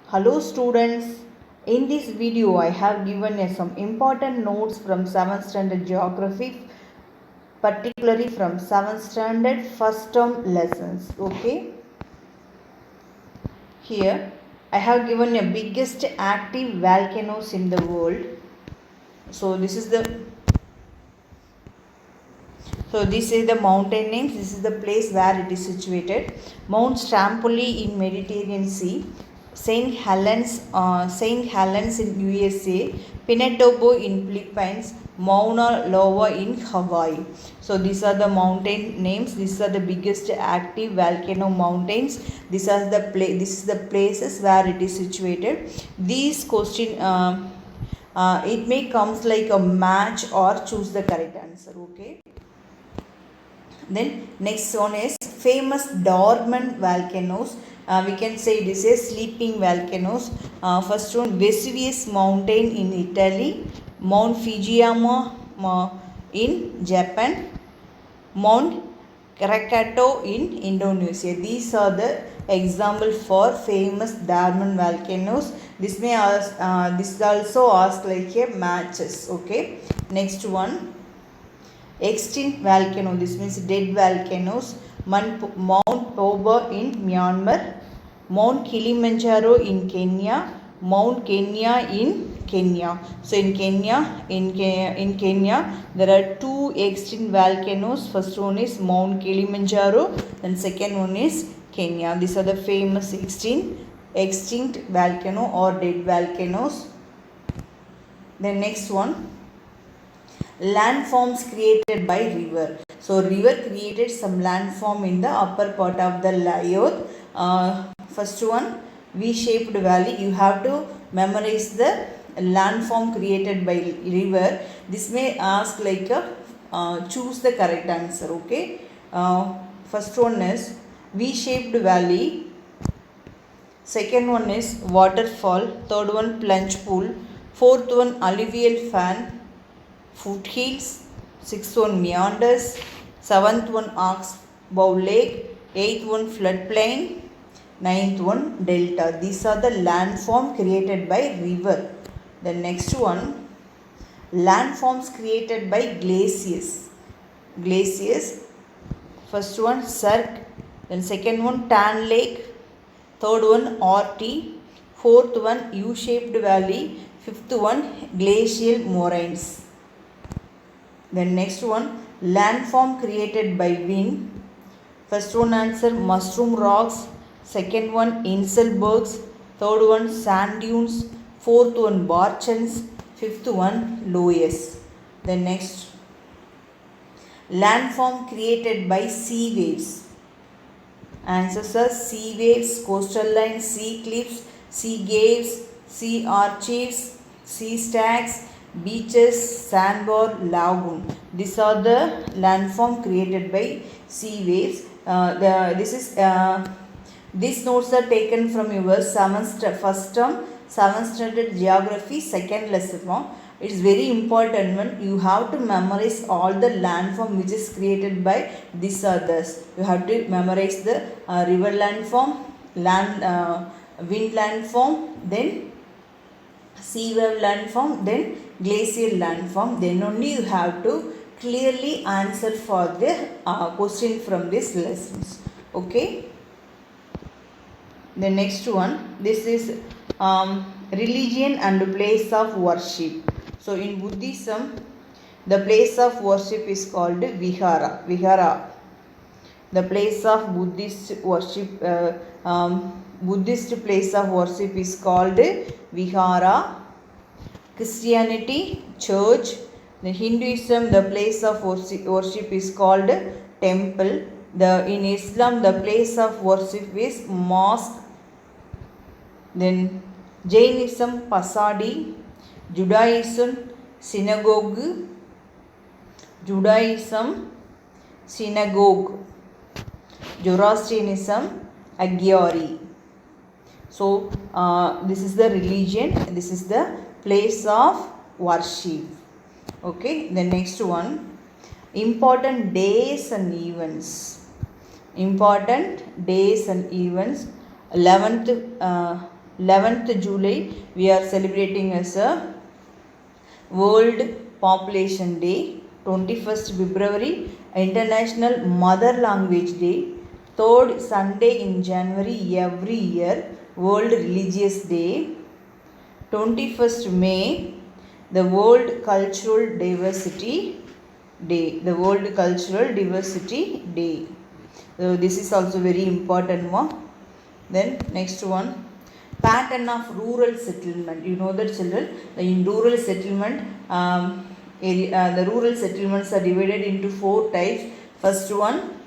Hello students, in this video I have given you some important notes from 7th standard geography, particularly from 7th standard first term lessons. Okay, here I have given you biggest active volcanoes in the world. So this is the mountain names. This is the place where it is situated. Mount Stromboli in Mediterranean Sea, Saint Helens in USA, Pinatubo in Philippines, Mauna Loa in Hawaii. So these are the mountain names. These are the biggest active volcano mountains. This is the places where it is situated. These question it may comes like a match or choose the correct answer. Okay. Then next one is famous dormant volcanoes. We can say this is sleeping volcanoes. First one, Vesuvius mountain in Italy, Mount Fujiyama in Japan, Mount Krakatoa in Indonesia. These are the example for famous dormant volcanoes. This also ask like a matches. Okay. Next one, extinct volcano, this means dead volcanoes. Mount Toba in Myanmar, Mount Kilimanjaro in Kenya, Mount Kenya in Kenya. So in Kenya there are two extinct volcanoes. First one is Mount Kilimanjaro and second one is Kenya. These are the famous extinct volcano or dead volcanoes. Then next one, landforms created by river. So river created some landform in the upper part of the earth. First one, V-shaped valley. You have to memorize the landform created by river. This may ask like choose the correct answer. Okay. First one is V-shaped valley. Second one is waterfall. Third one, plunge pool. Fourth one, alluvial fan. Foothills. Sixth one, meanders. Seventh one, oxbow lake. Eighth one, floodplain. Ninth one, delta. These are the landform created by river. The next one, landforms created by glaciers. First one, Cirque. Then second one, Tan Lake. Third one, RT. Fourth one, U-shaped valley. Fifth one, glacial moraines. Then next one, landform created by wind. First one answer, mushroom rocks. Second one, Inselbergs. Third one, sand dunes. Fourth one, barchans. Fifth one, loess. Then next, landform created by sea waves. Answers are sea waves, coastal lines, sea cliffs, sea caves, sea arches, sea stacks, beaches, sandbar, lagoon. These are the landform created by sea waves. These notes are taken from your first term 7th standard geography second lesson. It is very important when you have to memorize all the landform which is created by these others. You have to memorize the river landform, wind landform, then sea wave landform, then glacial landform. Then only you have to clearly answer for the question from these lessons. Okay. The next one, this is religion and place of worship. So in Buddhism, the place of worship is called Vihara. The place of Buddhist worship, Buddhist place of worship is called Vihara. Christianity, church. The Hinduism, the place of worship is called temple. In Islam, the place of worship is mosque. Then Jainism, Pasadi. Judaism, synagogue. Zoroastrianism, Agyari. So this is the religion, this is the place of worship. Okay, the next one, important days and events. 11th 11th July we are celebrating as a World Population Day. 21st February International Mother Language Day. 3rd Sunday in January every year World Religious Day. 21st May the World Cultural Diversity Day. The World Cultural Diversity Day. So this is also very important one. Then next one, pattern of rural settlement. You know that children, in rural settlement, the rural settlements are divided into 4 types. First one,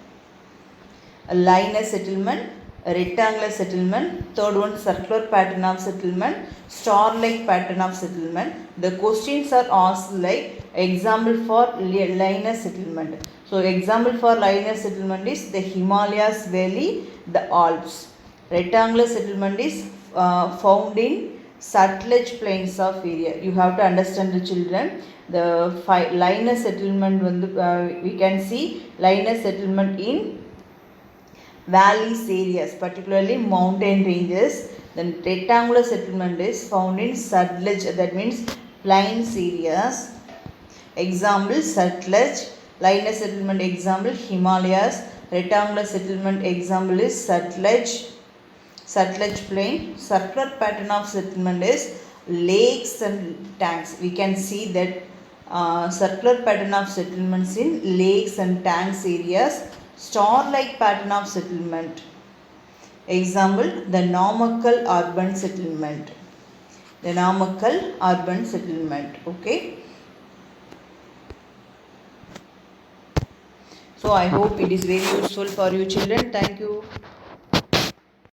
a linear settlement, a rectangular settlement. Third one, circular pattern of settlement, star-like pattern of settlement. The questions are asked like example for linear settlement. So example for linear settlement is the Himalayas Valley, the Alps. Rectangular settlement is found in Sutlej plains of area. You have to understand the children. The linear settlement, we can see linear settlement in valleys areas, particularly mountain ranges. Then rectangular settlement is found in Sutlej, that means plains areas. Example Sutlej. Linear settlement example Himalayas. Rectangular settlement example is Sutlej plain. Circular pattern of settlement is lakes and tanks. We can see that circular pattern of settlements in lakes and tanks areas. Star-like pattern of settlement. Example, the Namakkal urban settlement. The Namakkal urban settlement. Okay. So I hope it is very useful for you children. Thank you.